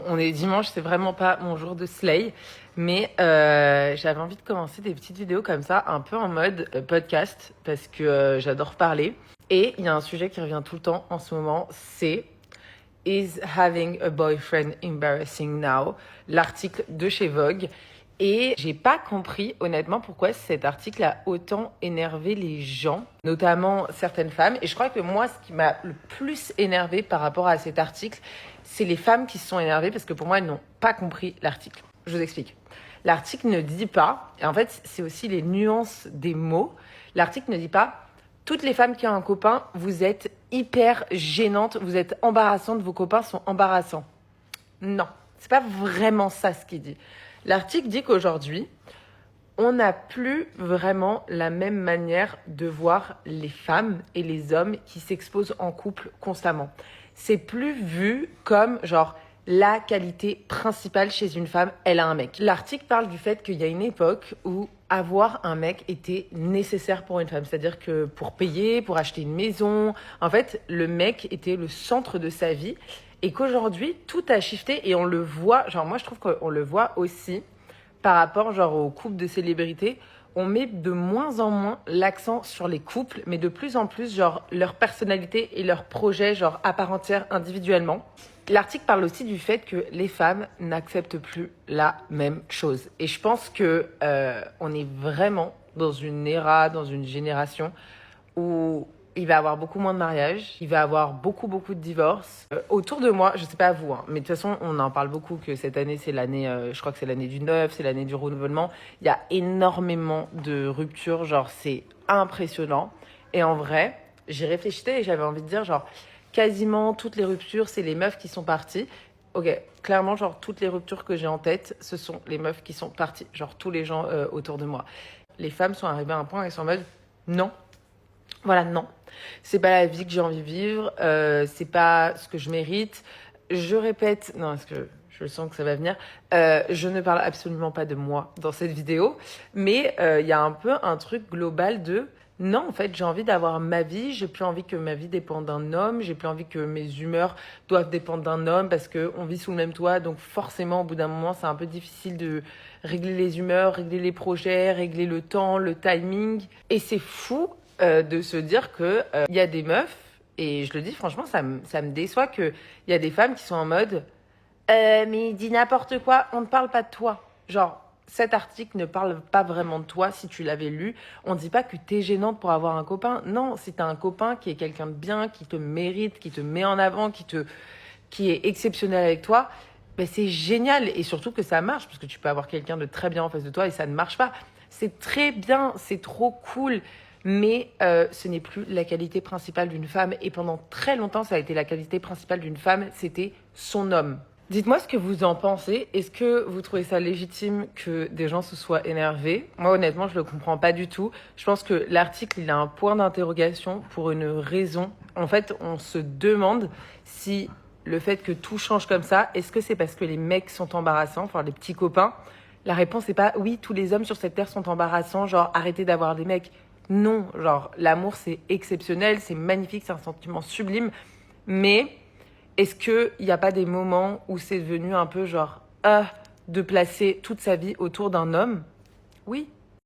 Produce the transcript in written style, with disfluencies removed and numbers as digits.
On est dimanche, c'est vraiment pas mon jour de slay, mais j'avais envie de commencer des petites vidéos comme ça, un peu en mode podcast, parce que j'adore parler. Et il y a un sujet qui revient tout le temps en ce moment, c'est Is having a boyfriend embarrassing now? L'article de chez Vogue. Et j'ai pas compris honnêtement pourquoi cet article a autant énervé les gens, notamment certaines femmes. Et je crois que moi, ce qui m'a le plus énervé par rapport à cet article, c'est les femmes qui se sont énervées parce que pour moi, elles n'ont pas compris l'article. Je vous explique. L'article ne dit pas, et en fait, c'est aussi les nuances des mots. L'article ne dit pas toutes les femmes qui ont un copain, vous êtes hyper gênantes, vous êtes embarrassantes, vos copains sont embarrassants. Non, c'est pas vraiment ça ce qu'il dit. L'article dit qu'aujourd'hui, on n'a plus vraiment la même manière de voir les femmes et les hommes qui s'exposent en couple constamment. C'est plus vu comme genre la qualité principale chez une femme, elle a un mec. L'article parle du fait qu'il y a une époque où avoir un mec était nécessaire pour une femme. C'est-à-dire que pour payer, pour acheter une maison, en fait, le mec était le centre de sa vie. Et qu'aujourd'hui, tout a shifté et on le voit, genre moi je trouve qu'on le voit aussi par rapport genre aux couples de célébrités. On met de moins en moins l'accent sur les couples, mais de plus en plus genre leur personnalité et leurs projets genre à part entière individuellement. L'article parle aussi du fait que les femmes n'acceptent plus la même chose. Et je pense que on est vraiment dans une dans une génération où il va y avoir beaucoup moins de mariages, il va y avoir beaucoup de divorces. Autour de moi, je sais pas vous, hein, mais de toute façon, on en parle beaucoup que cette année, c'est l'année, je crois que c'est l'année du neuf, c'est l'année du renouvellement. Il y a énormément de ruptures, genre c'est impressionnant. Et en vrai, j'y réfléchissais et j'avais envie de dire, genre, quasiment toutes les ruptures, c'est les meufs qui sont parties. Ok, clairement, genre, toutes les ruptures que j'ai en tête, ce sont les meufs qui sont parties. Genre, tous les gens autour de moi. Les femmes sont arrivées à un point où elles sont en mode, non. Voilà, non. C'est pas la vie que j'ai envie de vivre, c'est pas ce que je mérite. Je répète, non, parce que je sens que ça va venir, je ne parle absolument pas de moi dans cette vidéo, mais il y a un peu un truc global de non, en fait, j'ai envie d'avoir ma vie, j'ai plus envie que ma vie dépende d'un homme, j'ai plus envie que mes humeurs doivent dépendre d'un homme parce qu'on vit sous le même toit, donc forcément, au bout d'un moment, c'est un peu difficile de régler les humeurs, régler les projets, régler le temps, le timing. Et c'est fou de se dire que y a des meufs, et je le dis franchement, ça me déçoit qu'il y a des femmes qui sont en mode mais il dit n'importe quoi, on ne parle pas de toi. Genre, cet article ne parle pas vraiment de toi si tu l'avais lu. On ne dit pas que t'es gênante pour avoir un copain. Non, si t'as un copain qui est quelqu'un de bien, qui te mérite, qui te met en avant, qui est exceptionnel avec toi, ben c'est génial. Et surtout que ça marche, parce que tu peux avoir quelqu'un de très bien en face de toi et ça ne marche pas. C'est très bien, c'est trop cool. Mais ce n'est plus la qualité principale d'une femme. Et pendant très longtemps, ça a été la qualité principale d'une femme, c'était son homme. Dites-moi ce que vous en pensez. Est-ce que vous trouvez ça légitime que des gens se soient énervés? Moi, honnêtement, je le comprends pas du tout. Je pense que l'article, il a un point d'interrogation pour une raison. En fait, on se demande si le fait que tout change comme ça, est-ce que c'est parce que les mecs sont embarrassants, enfin les petits copains? La réponse n'est pas oui, tous les hommes sur cette terre sont embarrassants, genre arrêtez d'avoir des mecs. Non, genre l'amour c'est exceptionnel, c'est magnifique, c'est un sentiment sublime, mais est-ce qu'il n'y a pas des moments où c'est devenu un peu genre de placer toute sa vie autour d'un homme? Oui,